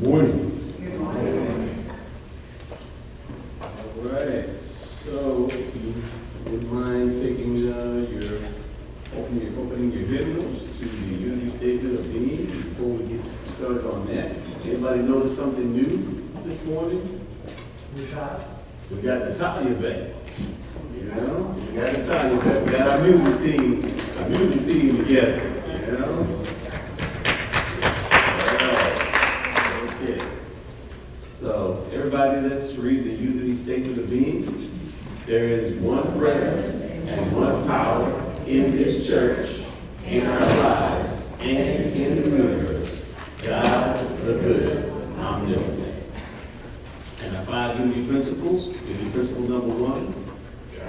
Morning. Good morning. All right, so if you wouldn't mind taking opening your hymnals to the unity statement of being before we get started on that. Anybody notice something new this morning? We got Natalia back. You know, we got Natalia back. We got our music team together. You know. So, everybody, let's read the unity statement of being. There is one presence and one power in this church, in our lives, and in the universe. God, the good, omnipotent. And our 5 unity principles, unity principle number 1,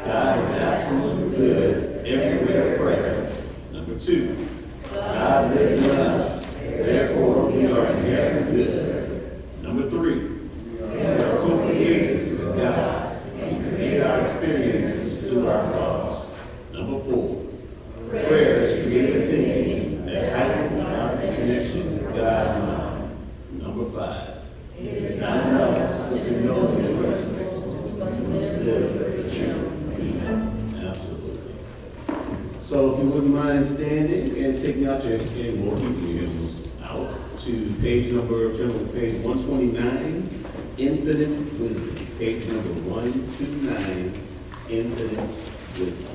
God is absolute good, everywhere present. Number 2, God lives in us, therefore we are inherently good. Number 3, we are co-creators with God. We create our experiences through our thoughts. Number 4, prayer is creative thinking that heightens our connection with God and mind. Number 5, it is not enough to know these principles. We must live the truth. Amen. Absolutely. So if you wouldn't mind standing and taking out your, and we'll keep your hymnals out to turn to page 129. Infinite wisdom, page number 129, infinite wisdom.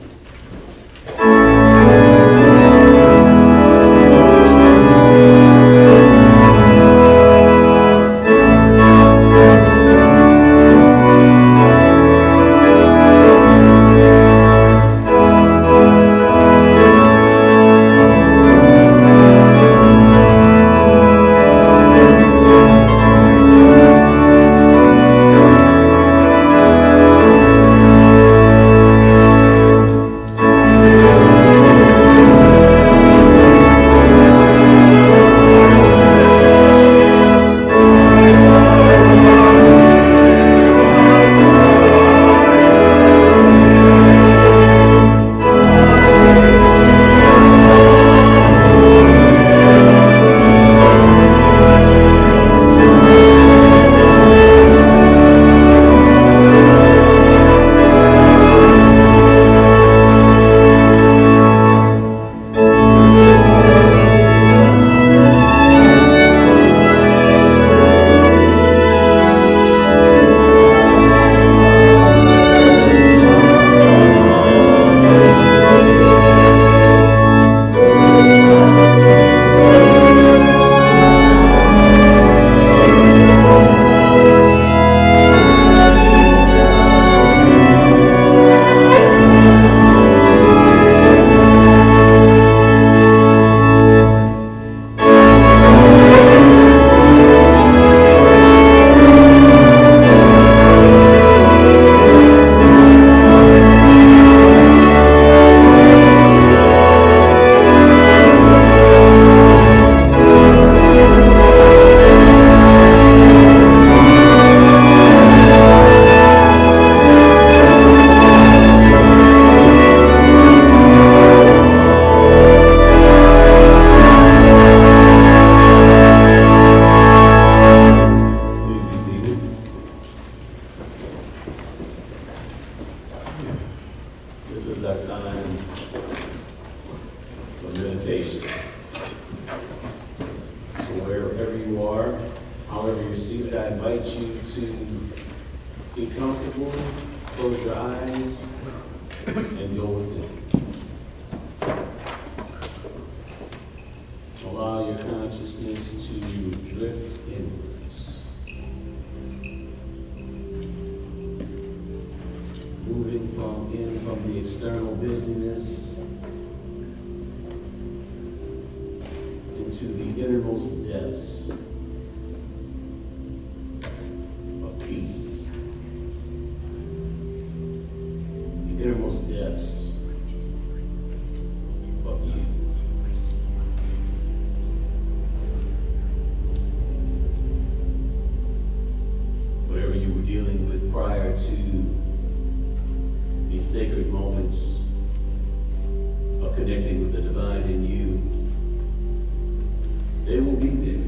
They will be there.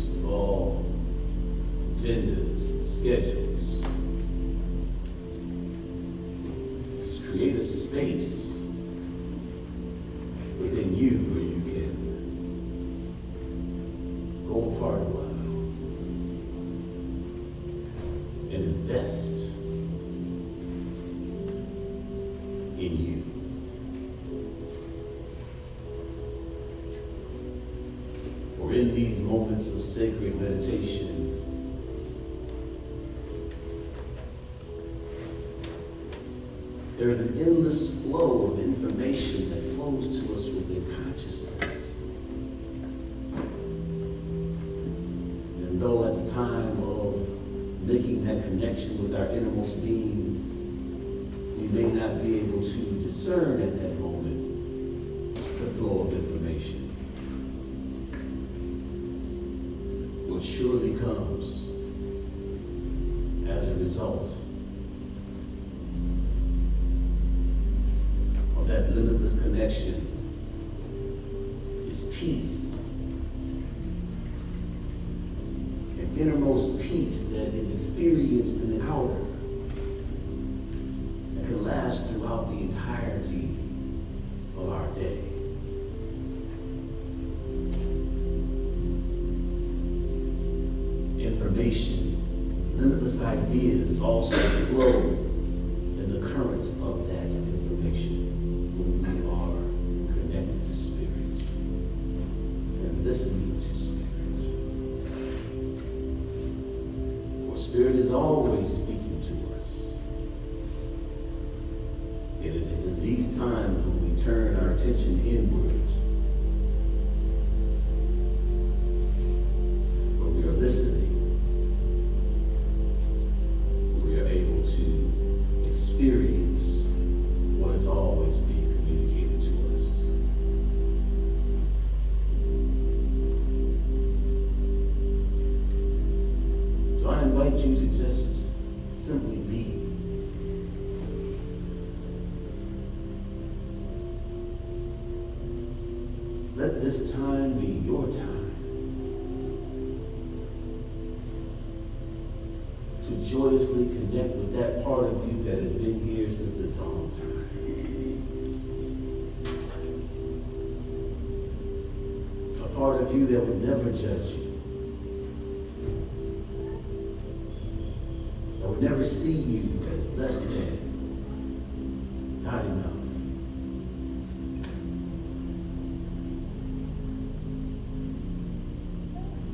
individuals of all genders and schedules. Just create a space within you where you can go apart a while and invest in you. For in these moments of sacred meditation, there is an endless flow of information that flows to us within consciousness. And though at the time of making that connection with our innermost being, we may not be able to discern at that moment the flow of information, which surely comes as a result of that limitless connection is peace, an innermost peace that is experienced in the outer, that can last throughout the entirety of our day. Information, limitless ideas also flow in the current of that information when we are connected to spirit and listening to spirit. For spirit is always speaking to us. And it is in these times when we turn our attention inward, where we are listening, to experience what is always being communicated to us. So I invite you to just simply be. Let this time be your time to joyously connect with that part of you that has been here since the dawn of time. A part of you that would never judge you, that would never see you as less than, not enough.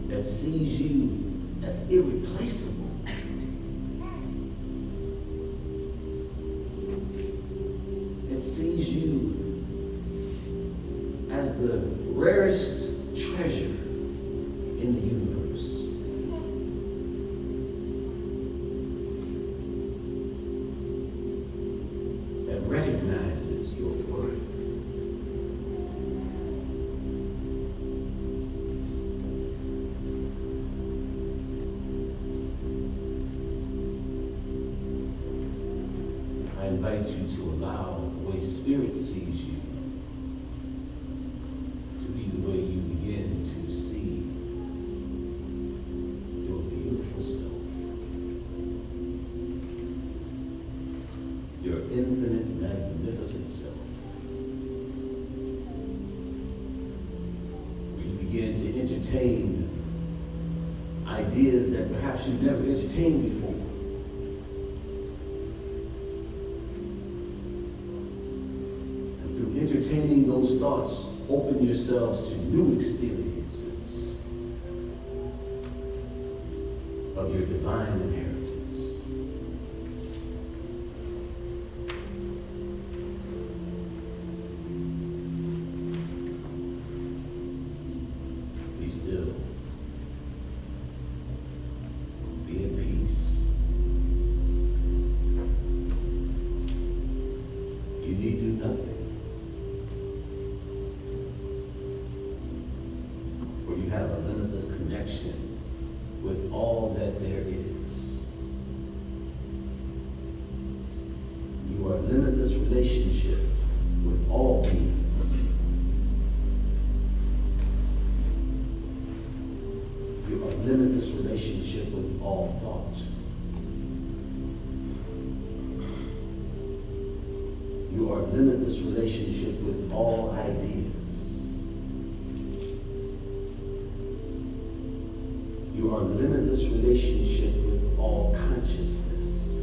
That sees you as irreplaceable. It sees you as the rarest treasure in the universe. That recognizes your worth. I invite you to allow the way Spirit sees you to be the way you begin to see your beautiful self, your infinite, magnificent self, where you begin to entertain ideas that perhaps you've never entertained before. Entertaining those thoughts, open yourselves to new experiences of your divine inheritance. Be still. Be at peace. You need do nothing. You have a limitless connection with all that there is. You are a limitless relationship with all beings. You with all thought. You are limitless relationship with all ideas. You are limitless relationship with all consciousness.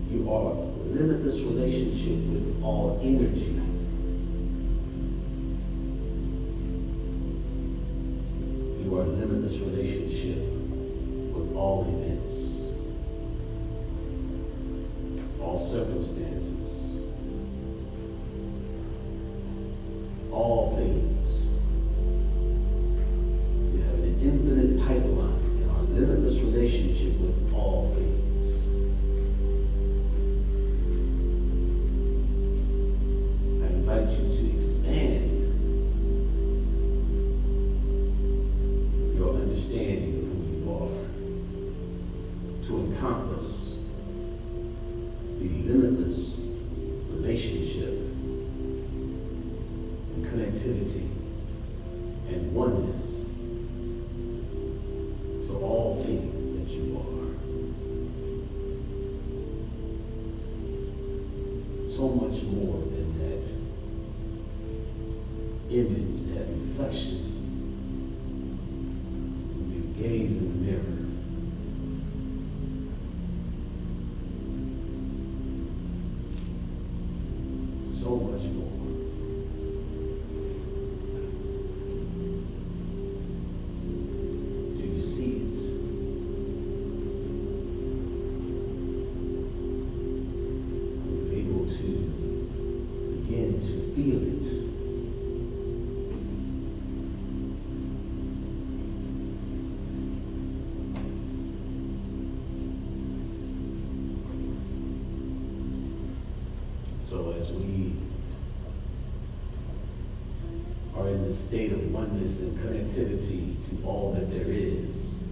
You are limitless relationship with all energy. You are limitless relationship with all events, all circumstances, all things. You have an infinite pipeline in our limitless relationship with all things. I invite you to expand your understanding of who you are, to encompass the limitless relationship and connectivity and oneness to all things that you are. So much more than that image, that reflection. When you gaze in the mirror, so much more. Do you see it? Are you able to begin to feel it? So as we are in the state of oneness and connectivity to all that there is,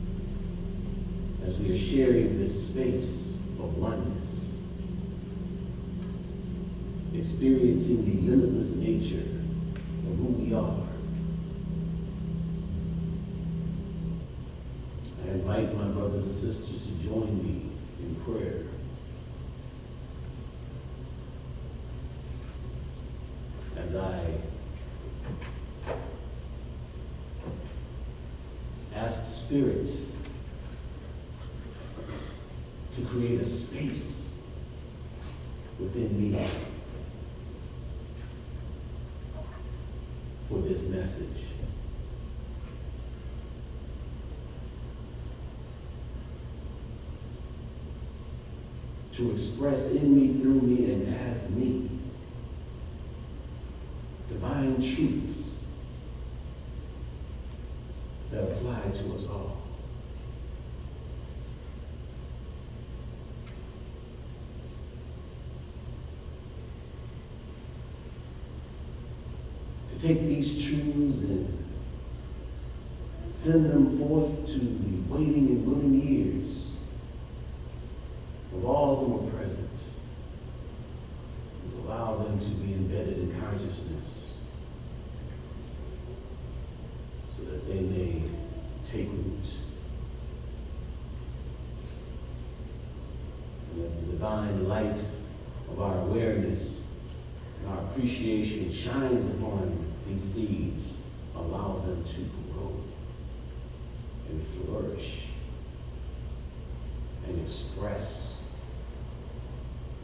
as we are sharing this space of oneness, experiencing the limitless nature of who we are, I invite my brothers and sisters to join me in prayer. As I ask Spirit to create a space within me for this message. To express in me, through me, and as me divine truths that apply to us all. To take these truths and send them forth to the waiting and willing ears of all who are present, and to allow them to be embedded in consciousness, so that they may take root. And as the divine light of our awareness and our appreciation shines upon these seeds, allow them to grow and flourish and express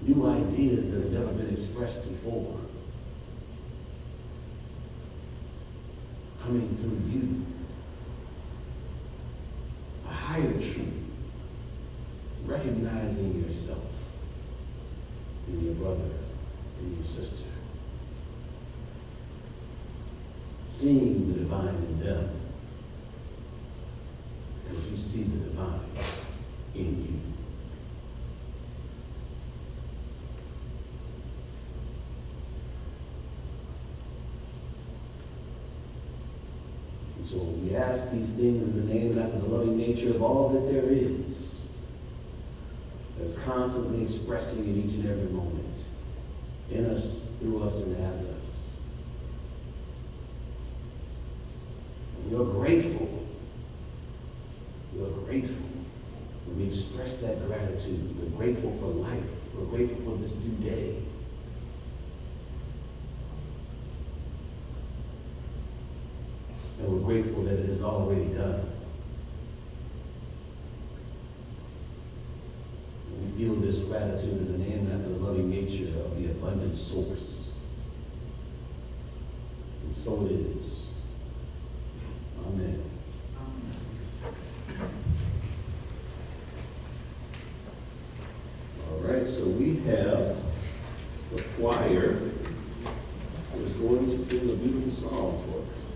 new ideas that have never been expressed before, coming through you, a higher truth, recognizing yourself in your brother and your sister, seeing the divine in them, because you see the divine in you. And so we ask these things in the name and after the loving nature of all that there is, that's constantly expressing in each and every moment, in us, through us, and as us. We are grateful. We are grateful. We express that gratitude. We're grateful for life. We're grateful for this new day. And we're grateful that it is already done. We feel this gratitude in the name after the loving nature of the abundant source. And so it is. Amen. All right, so we have the choir who is going to sing a beautiful song for us.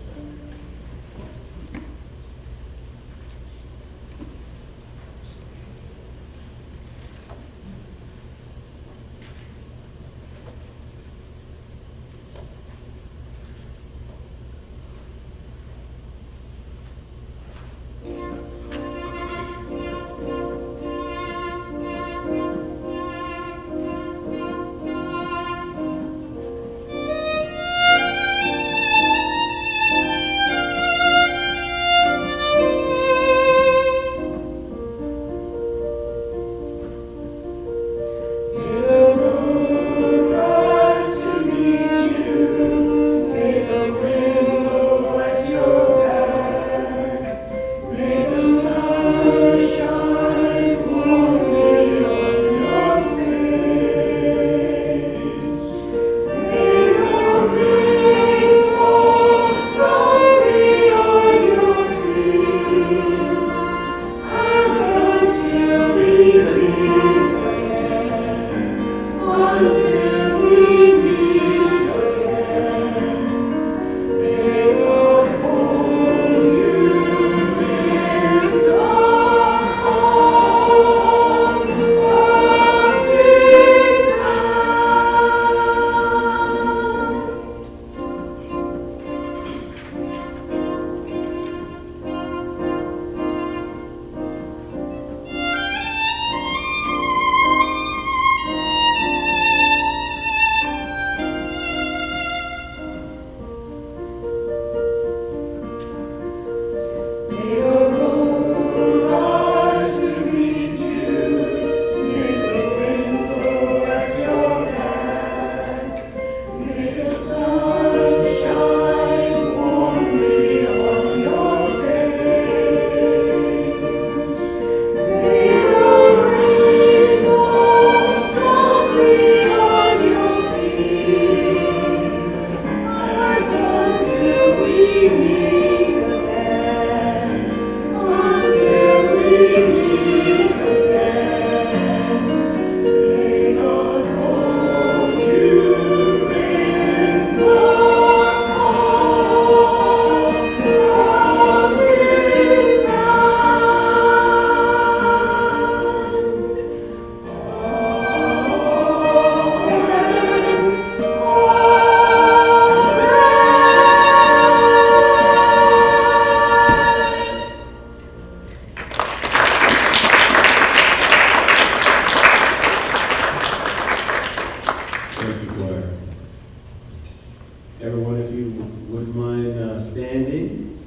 Everyone, if you wouldn't mind standing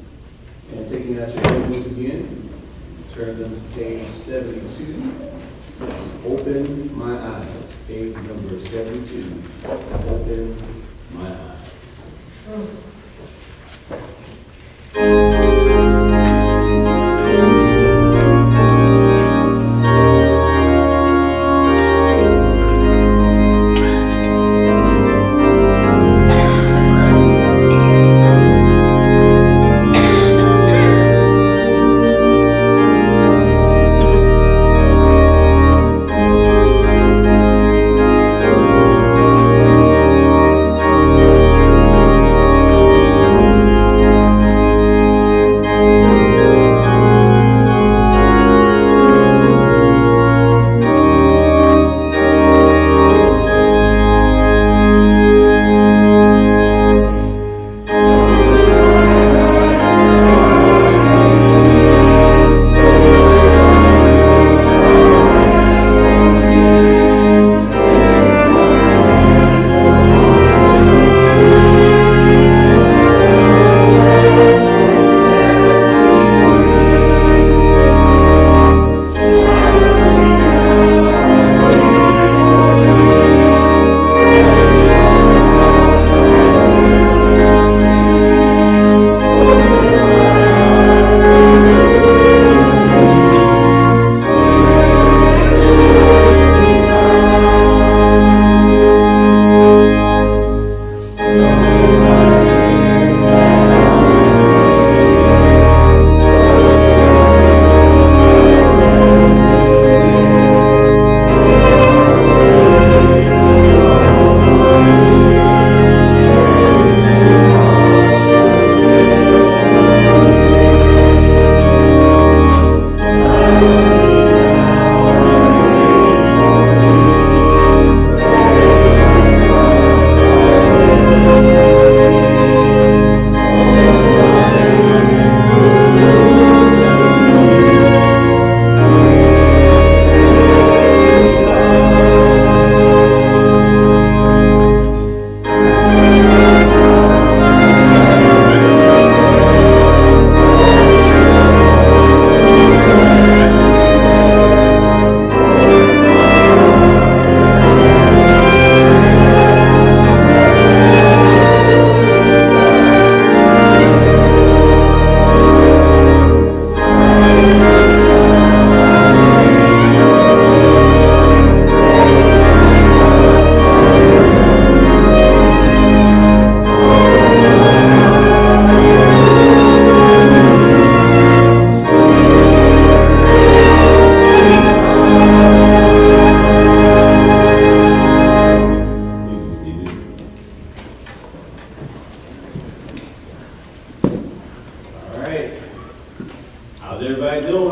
and taking out your Bibles again, turn them to page 72. Open my eyes, page number 72. Open my eyes.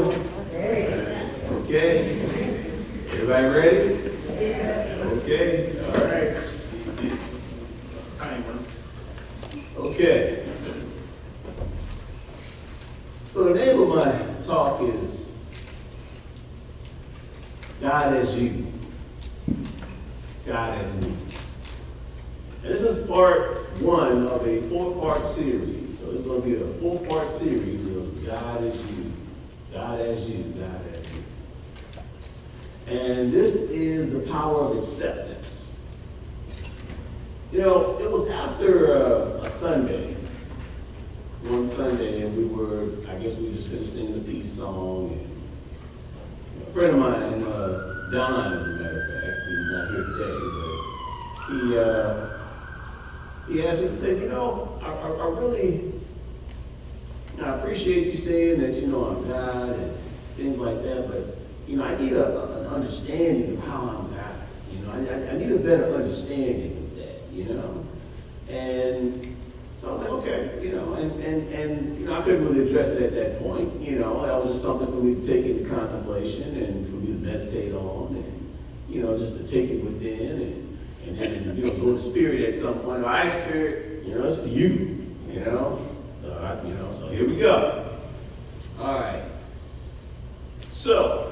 going? Okay. Everybody ready? Okay. All right. Timer. Okay. So the name of my talk is God as you, God as me. And this is part one of a 4-part series. So it's going to be a 4-part series of God as you, God as you, God as me. And this is the power of acceptance. You know, it was after a Sunday, one Sunday, and we were just finished singing the peace song. And a friend of mine, Don, as a matter of fact, he's not here today, but he asked me to say, I really, I appreciate you saying that, I'm God and things like that, but, I need an understanding of how I'm God. I need a better understanding of that, And so I was like, okay, and I couldn't really address it at that point, that was just something for me to take into contemplation and for me to meditate on and, just to take it within and then, go to spirit at some point. All right, spirit, it's for you, So here we go. All right. So,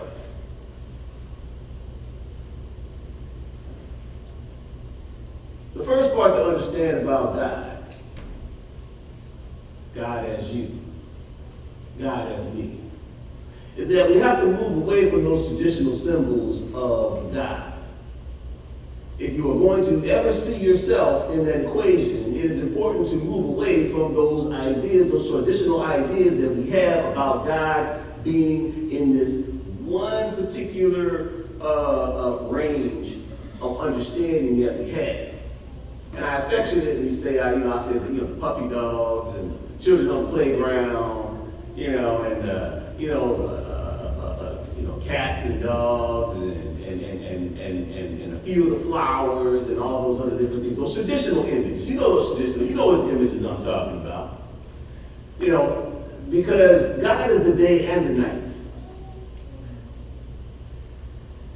the first part to understand about God as you, God as me, is that we have to move away from those traditional symbols of God. If you are going to ever see yourself in that equation, it is important to move away from those ideas, those traditional ideas that we have about God being in this one particular range of understanding that we have. And I affectionately say, I say, puppy dogs and children on the playground, cats and dogs and a field of flowers and all those other different things. Those traditional images. Those traditional, what images I'm talking about. Because God is the day and the night.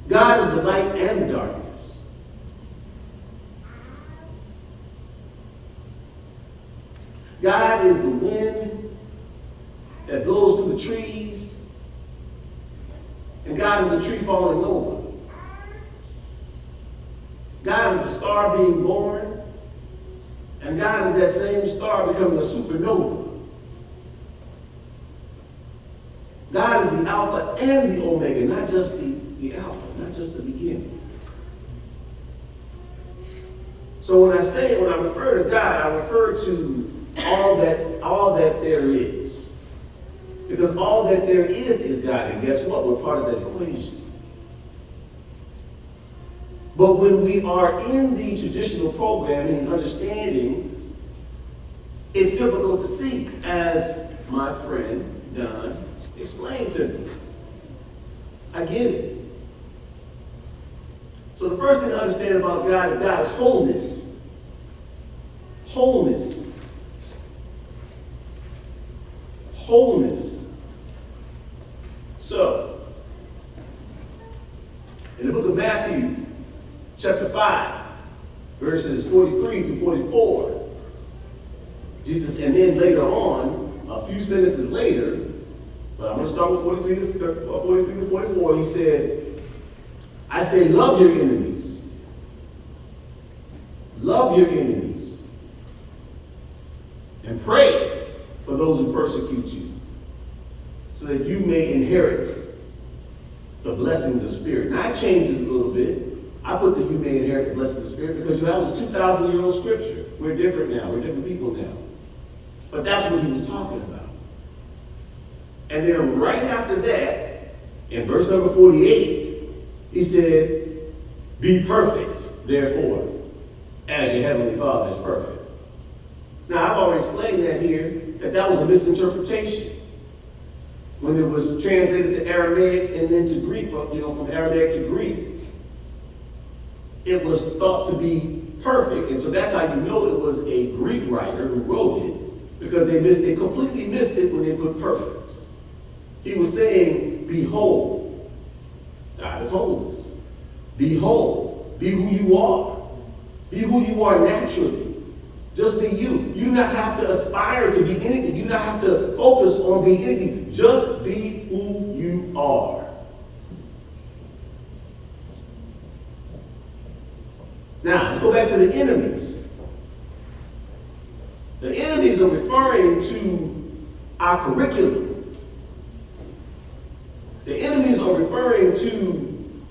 God is the light and the darkness. God is the wind that blows through the trees, and God is the tree falling over. God is the star being born, and God is that same star becoming a supernova. God is the Alpha and the Omega, not just the Alpha, not just the beginning. So when I refer to God, I refer to all that there is. Because all that there is God. And guess what? We're part of that equation. But when we are in the traditional programming and understanding, it's difficult to see, as my friend Don explained to me. I get it. So the first thing to understand about God is wholeness. Wholeness. Wholeness. So, in the book of Matthew, chapter 5, verses 43 to 44, Jesus, and then later on, a few sentences later, but I'm going to start with 43 to 44, he said, I say, love your enemies. Love your enemies. And pray for those who persecute you, so that you may inherit the blessings of Spirit. Now, I changed it a little bit. I put the you may inherit the blessings of Spirit because that was a 2,000-year-old scripture. We're different now. We're different people now. But that's what he was talking about. And then right after that, in verse number 48, he said, be perfect, therefore, as your heavenly Father is perfect. Now, I've already explained that here, that was a misinterpretation. When it was translated to Aramaic and then to Greek, from Aramaic to Greek, it was thought to be perfect. And so that's how you know it was a Greek writer who wrote it, because they completely missed it when they put perfect. He was saying, behold, God is holiness. Behold, be who you are. Be who you are naturally. Just be you. You do not have to aspire to be anything. You do not have to focus on being anything. Just be who you are. Now, let's go back to the enemies. The enemies are referring to our curriculum. The enemies are referring to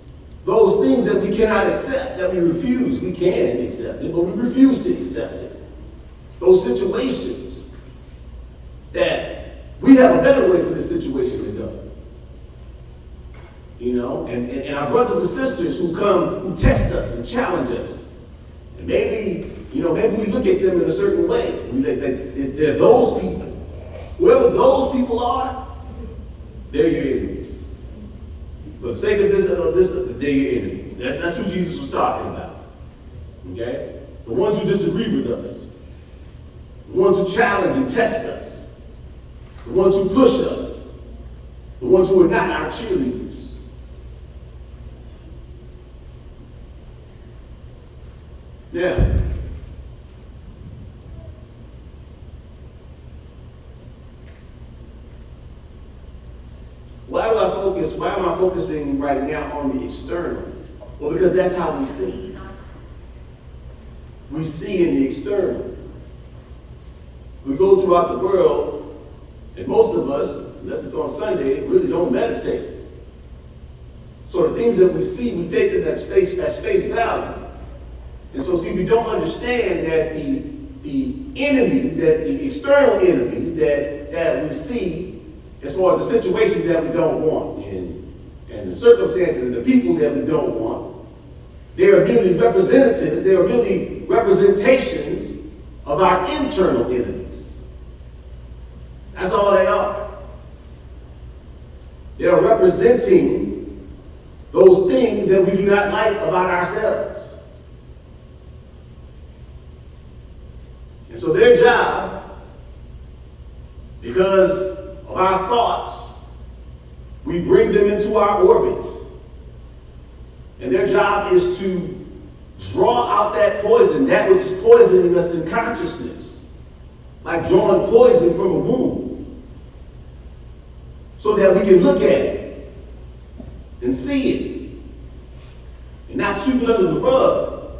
those things that we cannot accept, that we refuse. We can accept it, but we refuse to accept it. Those situations that we have a better way for this situation to go. You know, and our brothers and sisters who test us and challenge us. And maybe we look at them in a certain way. They're those people. Whoever those people are, they're your enemies. For the sake of this, they're your enemies. That's who Jesus was talking about. Okay? The ones who disagree with us. The ones who challenge and test us. The ones who push us. The ones who are not our cheerleaders. Now, why am I focusing right now on the external? Well, because that's how we see. We see in the external. We go throughout the world, and most of us, unless it's on Sunday, really don't meditate. So the things that we see, we take them as face value. And so, see, we don't understand that the enemies, that the external enemies that we see, as far as the situations that we don't want, and the circumstances and the people that we don't want, they are merely representatives, they are merely representations of our internal enemies. That's all they are. They are representing those things that we do not like about ourselves. And so their job, because of our thoughts, we bring them into our orbit. And their job is to draw out that poison, that which is poisoning us in consciousness, like drawing poison from a wound, so that we can look at it and see it and not sweep it under the rug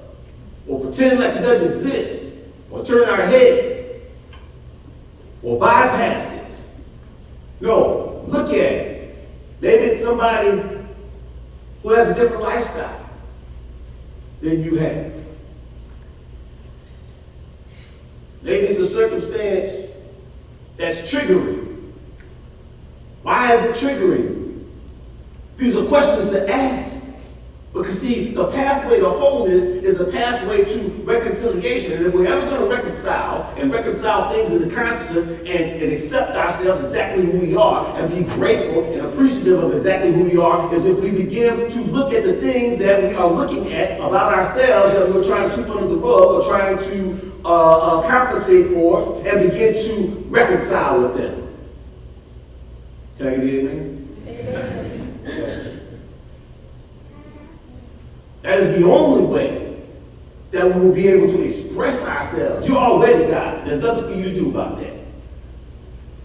or pretend like it doesn't exist. Or turn our head, or bypass it. No, look at it. Maybe it's somebody who has a different lifestyle than you have. Maybe it's a circumstance that's triggering. Why is it triggering? These are questions to ask. Because see, the pathway to wholeness is the pathway to reconciliation. And if we're ever going to reconcile things in the consciousness and accept ourselves exactly who we are and be grateful and appreciative of exactly who we are, is if we begin to look at the things that we are looking at about ourselves that we're trying to sweep under the rug or trying to compensate for and begin to reconcile with them. Can I get an amen? Amen. Okay. That is the only way that we will be able to express ourselves. You're already God. There's nothing for you to do about that.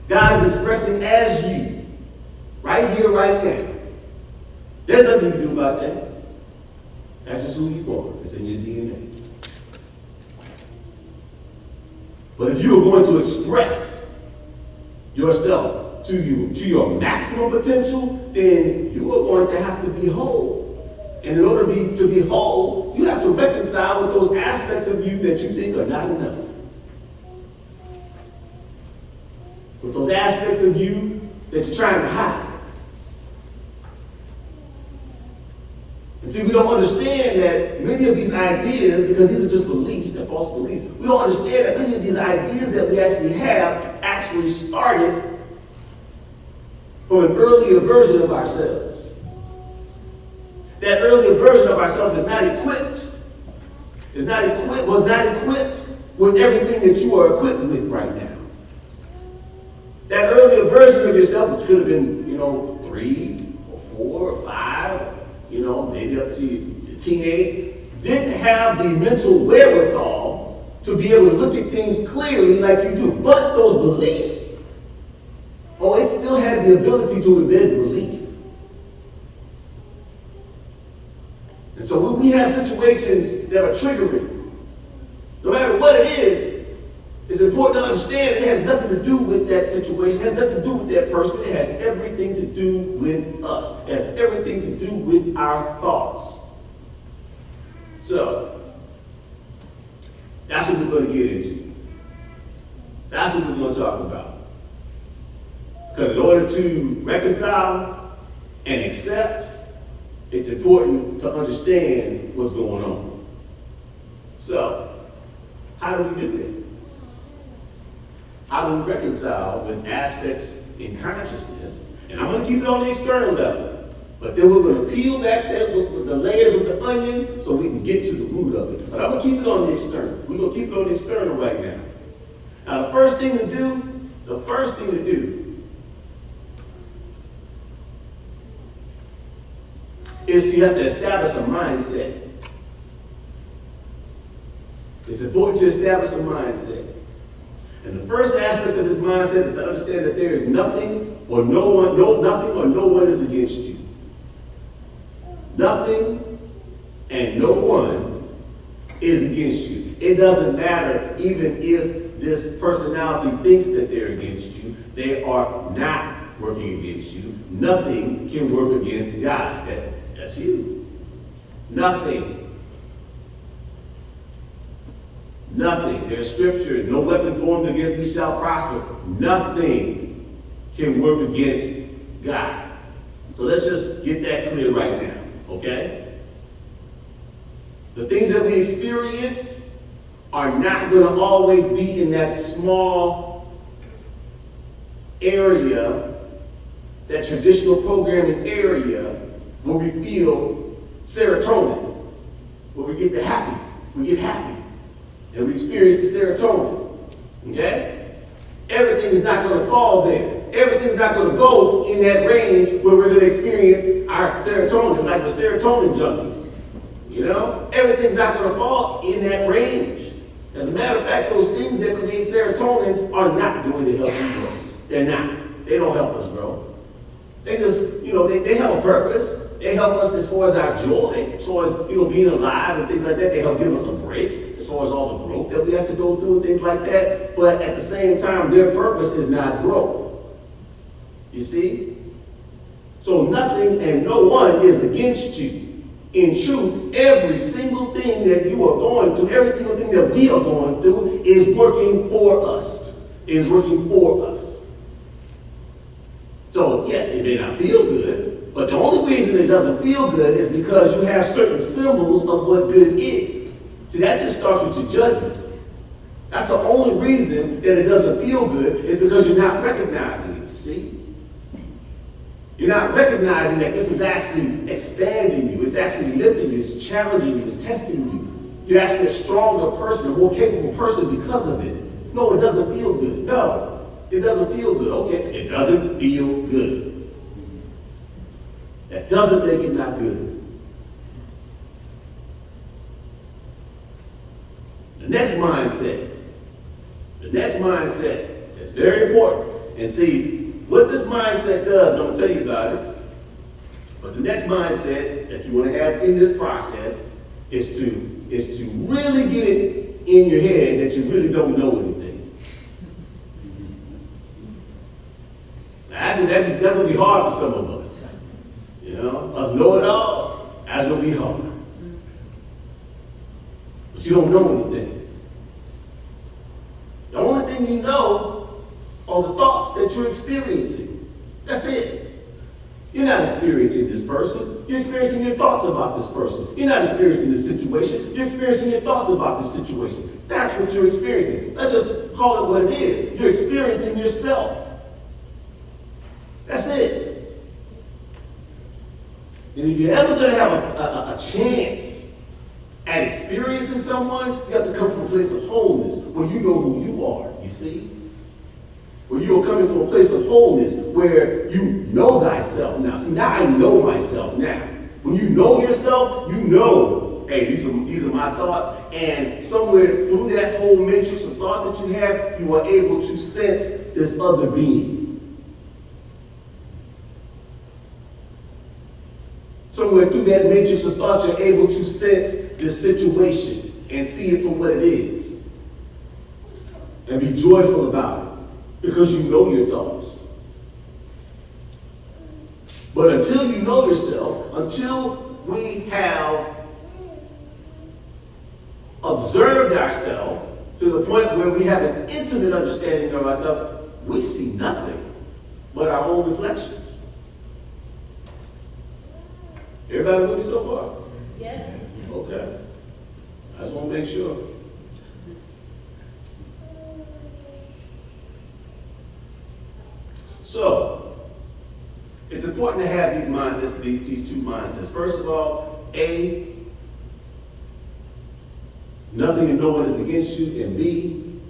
God is expressing as you, right here, right now. There's nothing you can do about that. That's just who you are. It's in your DNA. But if you are going to express yourself to your maximum potential, then you are going to have to be whole. And in order to be whole, you have to reconcile with those aspects of you that you think are not enough. With those aspects of you that you're trying to hide. And see, we don't understand that many of these ideas, because these are just beliefs, they're false beliefs, we don't understand that many of these ideas that we actually have actually started from an earlier version of ourselves. That earlier version of ourselves was not equipped with everything that you are equipped with right now. That earlier version of yourself, which could have been, 3 or 4 or 5, maybe up to your teenage, didn't have the mental wherewithal to be able to look at things clearly like you do. But those beliefs, it still had the ability to embed belief. And so when we have situations that are triggering, no matter what it is, it's important to understand it has nothing to do with that situation. It has nothing to do with that person. It has everything to do with us. It has everything to do with our thoughts. So, that's what we're going to get into. That's what we're going to talk about. Because in order to reconcile and accept, it's important to understand what's going on. So, how do we do that? How do we reconcile with aspects in consciousness? And I'm going to keep it on the external level. But then we're going to peel back the layers of the onion so we can get to the root of it. But I'm going to keep it on the external. We're going to keep it on the external right now. Now, the first thing to do is you have to establish a mindset. It's important to establish a mindset. And the first aspect of this mindset is to understand that there is nothing or no one is against you. Nothing and no one is against you. It doesn't matter even if this personality thinks that they're against you. They are not working against you. Nothing can work against God. That's you. Nothing. Nothing. There's scripture. No weapon formed against me shall prosper. Nothing can work against God. So let's just get that clear right now. Okay? The things that we experience are not going to always be in that small area, that traditional programming area where we feel serotonin, where we get happy. We get happy. And we experience the serotonin. Okay? Everything is not going to fall there. Everything's not going to go in that range where we're going to experience our serotonin. It's like we're serotonin junkies. Everything's not going to fall in that range. As a matter of fact, those things that create serotonin are not going to help you grow. They're not. They don't help us grow. They just, they have a purpose. They help us as far as our joy, as far as, being alive and things like that. They help give us a break as far as all the growth that we have to go through and things like that. But at the same time, their purpose is not growth. You see? So nothing and no one is against you. In truth, every single thing that you are going through, every single thing that we are going through is working for us. Is working for us. So yes, it may not feel good, but the only reason it doesn't feel good is because you have certain symbols of what good is. See, that just starts with your judgment. That's the only reason that it doesn't feel good is because you're not recognizing it, you see? You're not recognizing that this is actually expanding you. It's actually lifting you. It's challenging you. It's testing you. You're actually a stronger person, a more capable person because of it. No, it doesn't feel good. No, it doesn't feel good. Okay, it doesn't feel good. That doesn't make it not good. The next mindset is very important. And see, what this mindset does, I'm going to tell you about it, but the next mindset that you want to have in this process is to really get it in your head that you really don't know anything. Now, that's going to be hard for some of us. Us know-it-alls, that's going to be hard. But you don't know anything. The only thing you know are the thoughts that you're experiencing. That's it. You're not experiencing this person. You're experiencing your thoughts about this person. You're not experiencing this situation. You're experiencing your thoughts about this situation. That's what you're experiencing. Let's just call it what it is. You're experiencing yourself. That's it. And if you're ever going to have a chance at experiencing someone, you have to come from a place of wholeness where you know who you are, you see? Where you are coming from a place of wholeness, where you know thyself now. See, now I know myself now. When you know yourself, you know, hey, these are my thoughts. And somewhere through that whole matrix of thoughts that you have, you are able to sense this other being. Somewhere through that matrix of thoughts, you're able to sense this situation and see it for what it is. And be joyful about it. Because you know your thoughts. But until you know yourself, until we have observed ourselves to the point where we have an intimate understanding of ourselves, we see nothing but our own reflections. Everybody with me so far? Yes. Okay. I just want to make sure. So, it's important to have these two mindsets. First of all, A, nothing and no one is against you, and B,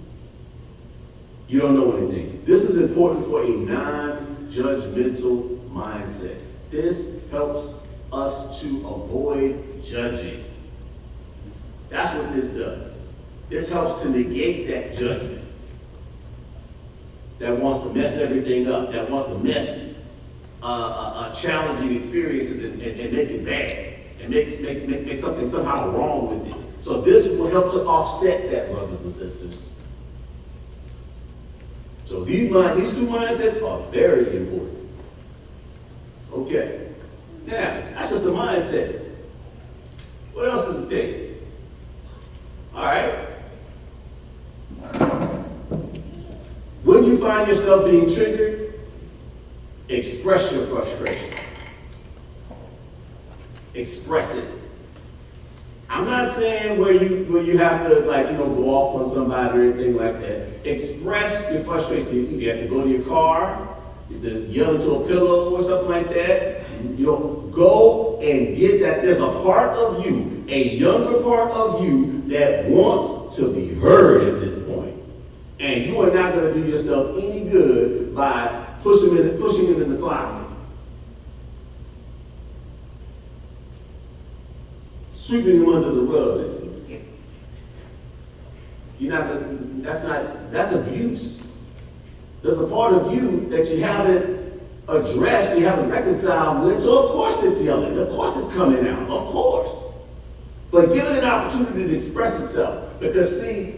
you don't know anything. This is important for a non-judgmental mindset. This helps us to avoid judging. That's what this does. This helps to negate that judgment that wants to mess everything up, that wants to mess challenging experiences and make it bad, and make something somehow wrong with it. So this will help to offset that, brothers and sisters. So these two mindsets are very important. Okay. Now, that's just the mindset. What else does it take? All right. When you find yourself being triggered, express your frustration. Express it. I'm not saying where you have to go off on somebody or anything like that. Express your frustration. You have to go to your car, you have to yell into a pillow or something like that. Go and get that. There's a part of you, a younger part of you, that wants to be heard at this point. And you are not going to do yourself any good by pushing it in the closet. Sweeping them under the rug. That's abuse. There's a part of you that you haven't addressed, you haven't reconciled with, so of course it's yelling, of course it's coming out, of course. But give it an opportunity to express itself. Because see,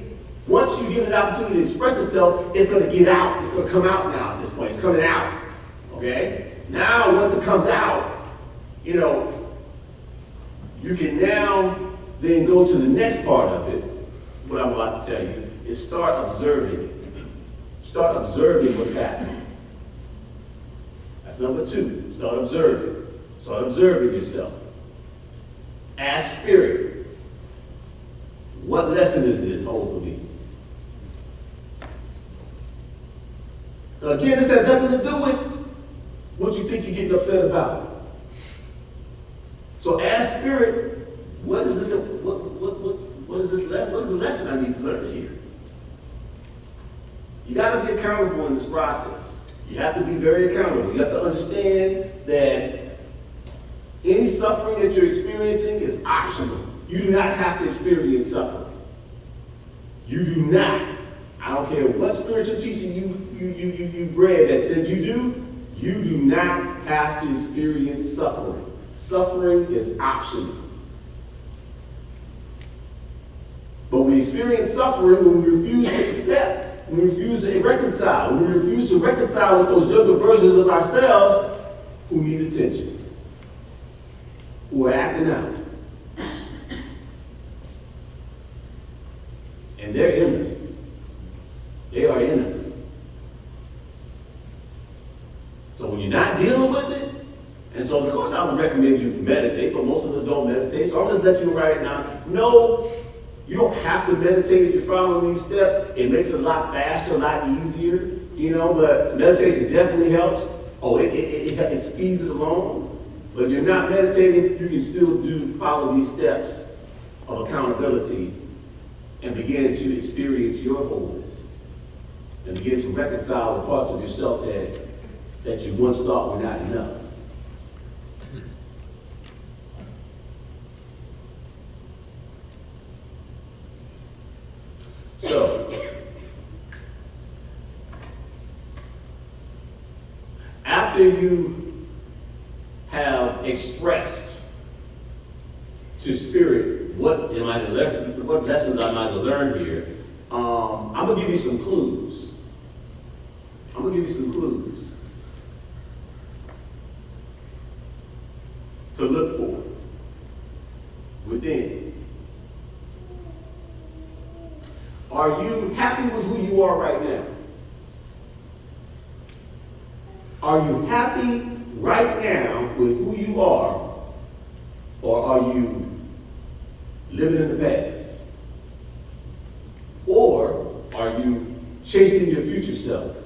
once you give it an opportunity to express itself, it's going to get out. It's going to come out now at this point. It's coming out. Okay? Now, once it comes out, you can now then go to the next part of it. What I'm about to tell you is start observing it. Start observing what's happening. That's number 2. Start observing. Start observing yourself. Ask Spirit, what lesson is this hold for me? Again, this has nothing to do with what you think you're getting upset about. So ask Spirit, what is this? What is this? What is the lesson I need to learn here? You got to be accountable in this process. You have to be very accountable. You have to understand that any suffering that you're experiencing is optional. You do not have to experience suffering. You do not. I don't care what spiritual teaching you've read that said you do. You do not have to experience suffering. Suffering is optional. But we experience suffering when we refuse to accept, when we refuse to reconcile, when we refuse to reconcile with those younger versions of ourselves who need attention, who are acting out. And they're in us. They are in us. So when you're not dealing with it, and so of course I would recommend you meditate, but most of us don't meditate, so I'm just letting you right now know you don't have to meditate if you're following these steps. It makes it a lot faster, a lot easier, but meditation definitely helps. It speeds it along. But if you're not meditating, you can still follow these steps of accountability and begin to experience your wholeness. and begin to reconcile the parts of yourself that you once thought were not enough. So, after you have expressed to Spirit what lessons I might have learned here, I'm going to give you some clues. To look for within. Are you happy with who you are right now? Are you happy right now with who you are, or are you living in the past? Or are you chasing your future self?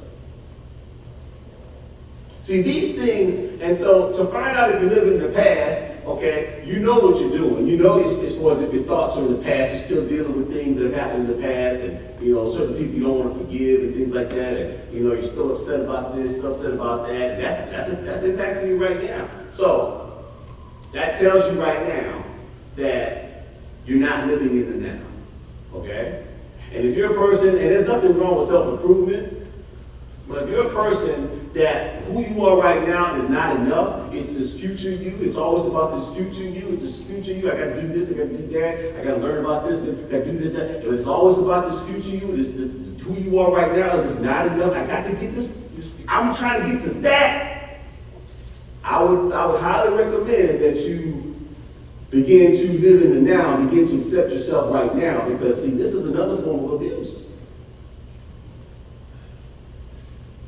See, these things, and so to find out if you're living in the past, okay, you know what you're doing. You know, as far as if your thoughts are in the past, you're still dealing with things that have happened in the past, and, certain people you don't want to forgive and things like that, and, you're still upset about this, still upset about that, and that's impacting you right now. So, that tells you right now that you're not living in the now, okay? And if you're a person, and there's nothing wrong with self-improvement, but if you're a person that who you are right now is not enough, it's this future you, it's always about this future you, it's this future you, I gotta do this, I gotta do that, I gotta learn about this, I gotta do this, that, and it's always about this future you, this who you are right now is not enough, I got to get this, I'm trying to get to that. I would highly recommend that you begin to live in the now, begin to accept yourself right now, because see, this is another form of abuse.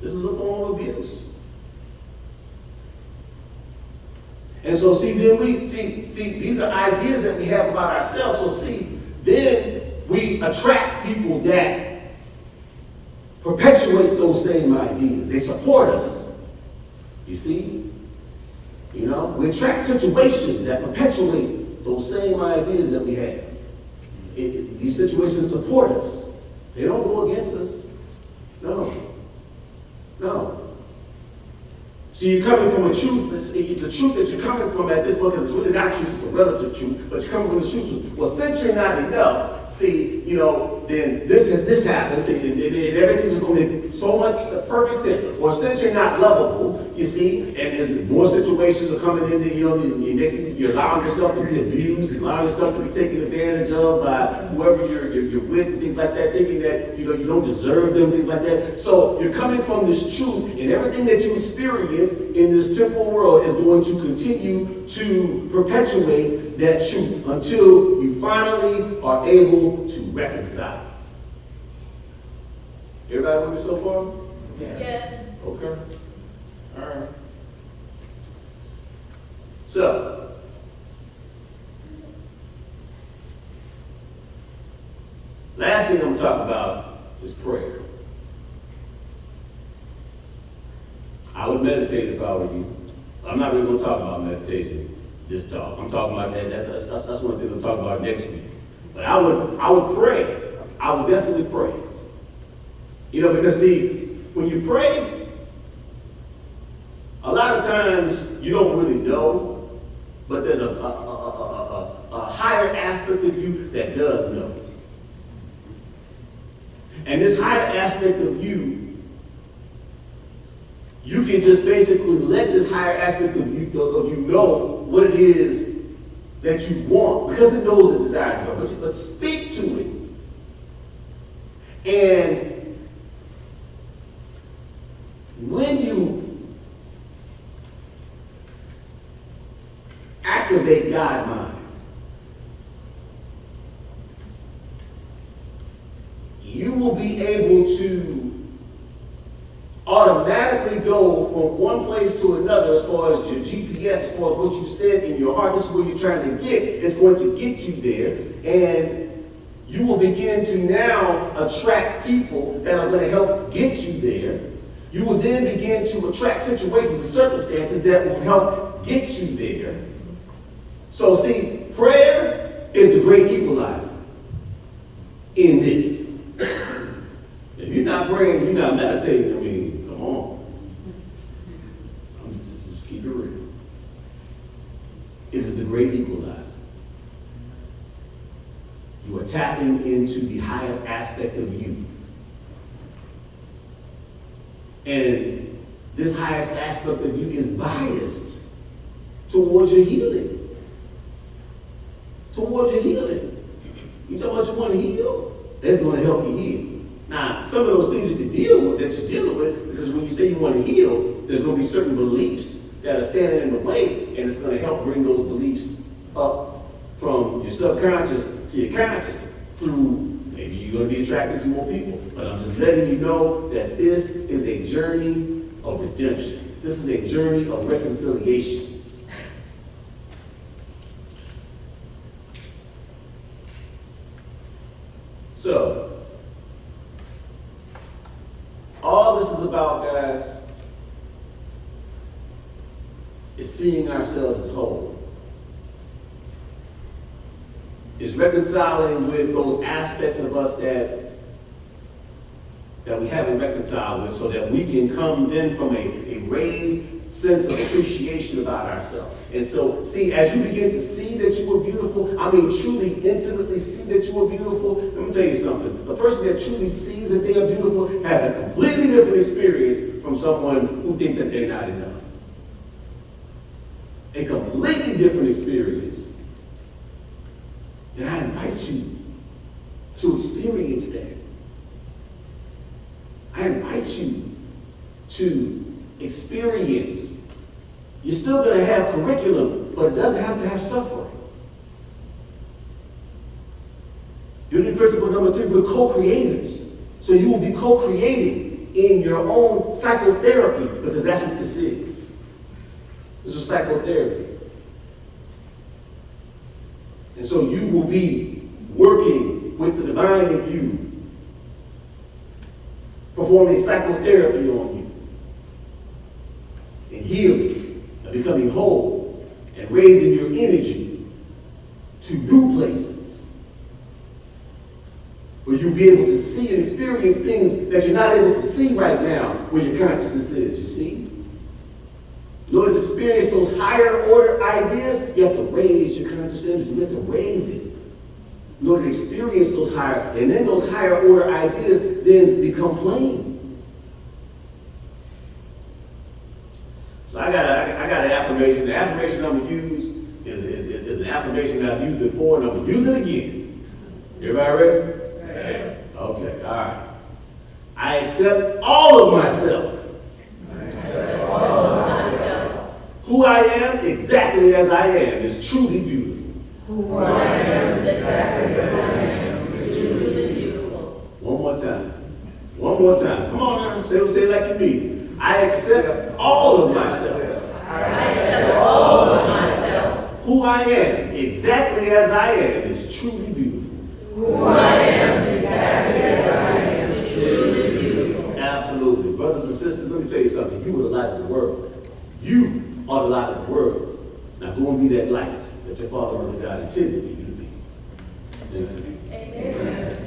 This is a form of abuse. And so then we these are ideas that we have about ourselves. So then we attract people that perpetuate those same ideas. They support us. You see? We attract situations that perpetuate those same ideas that we have. These situations support us. They don't go against us. No. See, you're coming from a truth, the truth that you're coming from at this point, because it's really not truth, it's the relative truth, but you're coming from the truth. Well, since you're not enough, then this happens, and everything's going to make so much the perfect sense. Or since you're not lovable, you see, and there's more situations are coming in, you're allowing yourself to be abused, allowing yourself to be taken advantage of by whoever you're with, and things like that, thinking that, you don't deserve them, things like that. So you're coming from this truth, and everything that you experience in this temporal world is going to continue to perpetuate that truth until you finally are able to reconcile. Everybody with me so far? Yeah. Yes. Okay. All right. So, last thing I'm going to talk about is prayer. I would meditate if I were you. I'm not really going to talk about meditation this talk. I'm talking about that. That's one of the things I'm talking about next week. But I would pray. I would definitely pray. Because when you pray, a lot of times you don't really know, but there's a higher aspect of you that does know. And this higher aspect of you can just basically let this higher aspect of you know what it is that you want, because it knows the desires of God. But speak to it. And when you activate God mind, you will be able to automatically go from one place to another as far as your GPS, as far as what you said in your heart. This is where you're trying to get. It's going to get you there. And you will begin to now attract people that are going to help get you there. You will then begin to attract situations and circumstances that will help get you there. So prayer is the great equalizer in this. If you're not praying and you're not meditating, I mean, come on. Just keep it real. It is the great equalizer. You are tapping into the highest aspect of you. And this highest aspect of you is biased towards your healing. Towards your healing. You talk about you want to heal? That's going to help you heal. Now, some of those things that you're dealing with, because when you say you want to heal, there's going to be certain beliefs that are standing in the way, and it's going to help bring those beliefs up from your subconscious to your conscious through, maybe you're going to be attracting some more people, but I'm just letting you know that this is a journey of redemption. This is a journey of reconciliation. So, all this is about, guys, is seeing ourselves as whole. Is reconciling with those aspects of us that we haven't reconciled with, so that we can come then from a raised sense of appreciation about ourselves. And so, see, as you begin to see that you are beautiful, I mean truly, intimately see that you are beautiful, let me tell you something. The person that truly sees that they are beautiful has a completely different experience from someone who thinks that they're not enough. A completely different experience. And I invite you to experience that. I invite you to experience. You're still going to have curriculum, but it doesn't have to have suffering. Unity principle number 3, we're co-creators. So you will be co-creating in your own psychotherapy, because that's what this is. This is psychotherapy. And so you will be working with the divine in you, performing psychotherapy on you, and healing, and becoming whole, and raising your energy to new places, where you'll be able to see and experience things that you're not able to see right now, where your consciousness is, you see? In order to experience those higher order ideas, you have to raise your conscious energy. You have to raise it. In order to experience those higher, and then those higher order ideas then become plain. So I got an affirmation. The affirmation I'm going to use is an affirmation that I've used before, and I'm going to use it again. Everybody ready? Ready. Okay, all right. I accept all of myself. Who I am, exactly as I am, is truly beautiful. Who I am, exactly as I am, is truly beautiful. One more time. One more time. Come on now. Say it like you mean it. I accept all of myself. I accept all of myself. Who I am, exactly as I am, is truly beautiful. Who I am, exactly as I am, is truly beautiful. Absolutely. Brothers and sisters, let me tell you something. You are the light of the world. You are the light of the world. Now go and be that light that your Father and God intended for you to be. Thank you. Amen.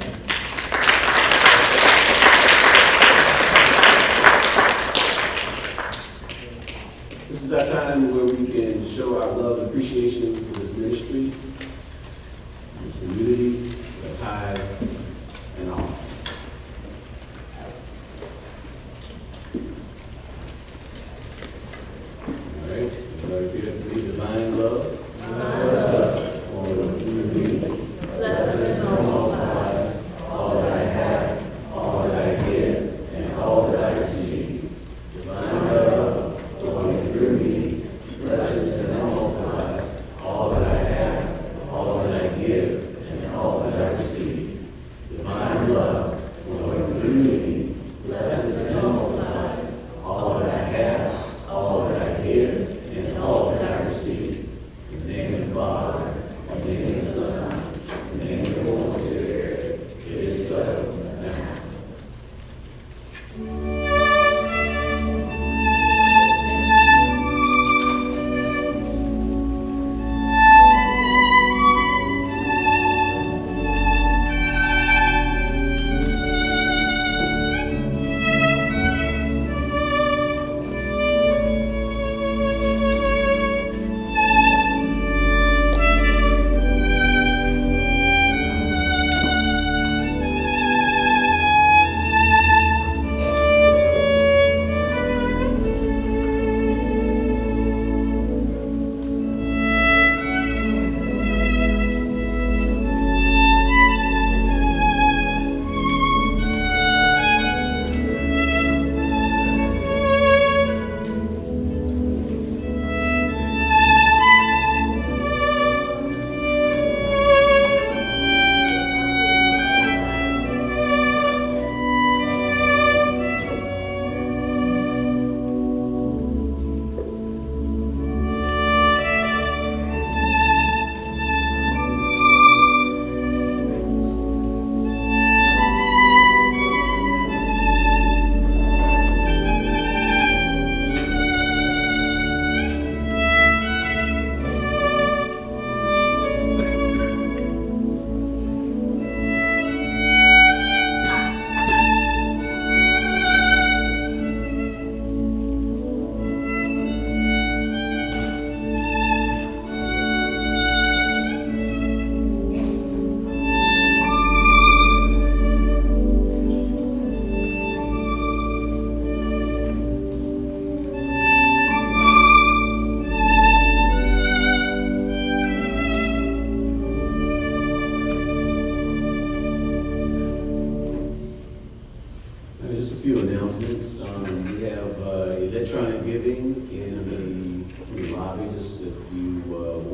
This is our time where we can show our love and appreciation for this ministry, this community, our tithes, and our offering. All right, repeat after me. Divine love. Blessings and multiplies all that I have, all that I give, and all that I receive. Divine love flowing through me, blessings and multiplies all that I have, all that I give, and all that I receive. Divine love flowing through me, blessings and multiplies all that I have, all that I give, and all that I receive. In the name of the Father, in the name of the Son, in the name of the Holy Spirit, it is so now.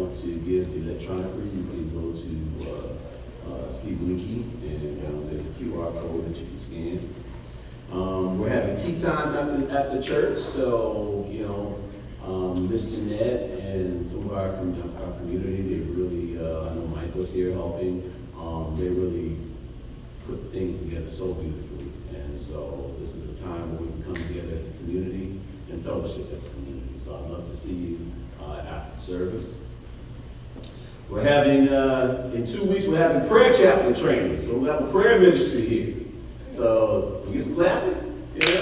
want to give electronically, you can go to see Wiki, and there's a QR code that you can scan. We're having tea time after church, so Miss Jeanette and some of our community, they really, I know Mike was here helping. They really put things together so beautifully, and so this is a time where we can come together as a community and fellowship as a community. So I'd love to see you after the service. We're having, in 2 weeks, we're having prayer chaplain training. So we have a prayer ministry here. So, we get some clapping? Yeah.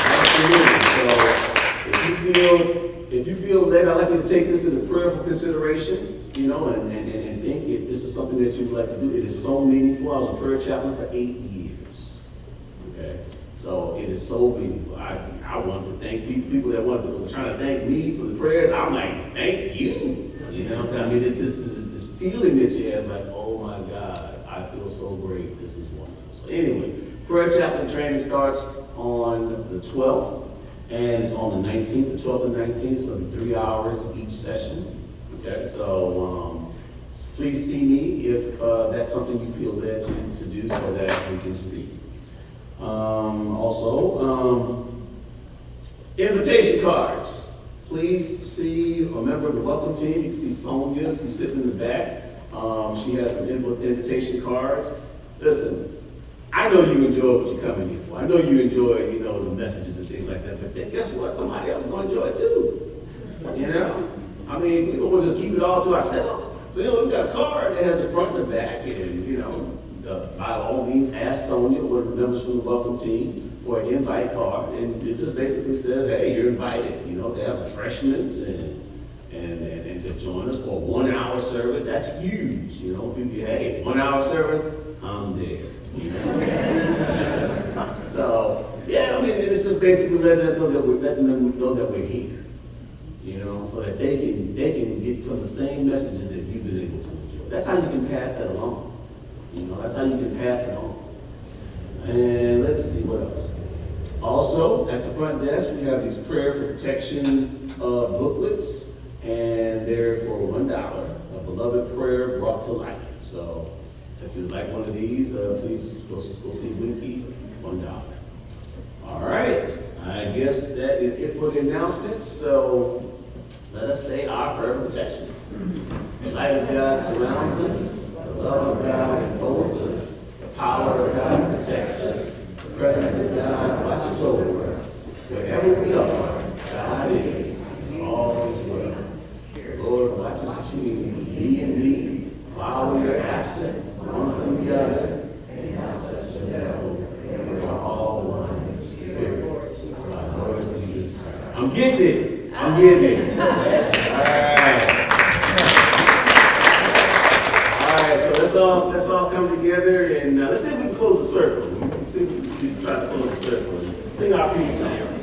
Absolutely. So, if you feel led, I'd like you to take this as a prayerful consideration, and think if this is something that you'd like to do. It is so meaningful. I was a prayer chaplain for 8 years. Okay? So, it is so meaningful. I wanted to thank people that were trying to thank me for the prayers. I'm like, thank you. It's this feeling that you have. It's like, oh my God, I feel so great. This is wonderful. So anyway, prayer chaplain training starts on the 12th, and it's on the 19th. The 12th and 19th is going to be 3 hours each session. Okay, so please see me if that's something you feel led to do, so that we can speak. Invitation cards. Please see a member of the welcome team. You can see Sonia, who's sitting in the back. She has some invitation cards. Listen, I know you enjoy what you're coming here for. I know you enjoy, the messages and things like that. But then guess what? Somebody else is going to enjoy it too. We don't want to just keep it all to ourselves. So, we've got a card that has the front and the back, and by all means, ask Sonia, one of the members from the welcome team, for an invite card, and it just basically says, hey, you're invited, to have refreshments and to join us for a 1 hour service. That's huge, people, hey, 1 hour service, I'm there. So, it's just basically letting them know that we're here, so that they can get some of the same messages that you've been able to enjoy. That's how you can pass that along. That's how you can pass it on. And let's see, what else? Also, at the front desk, we have these prayer for protection booklets, and they're for $1. A beloved prayer brought to life. So, if you'd like one of these, please go see Winky, $1. All right, I guess that is it for the announcements. So, let us say our prayer for protection. The light of God surrounds us. The love of God enfolds us. The power of God protects us. The presence of God watches over us. Wherever we are, God is. All is well. The Lord watches between me and thee while we are absent, one from the other. And us to know we are all one Spirit. Our Lord Jesus Christ. I'm getting it. All right, so let's all come together, and let's see if we can close the circle. Let's see if we can try to close the circle. Sing our piece now.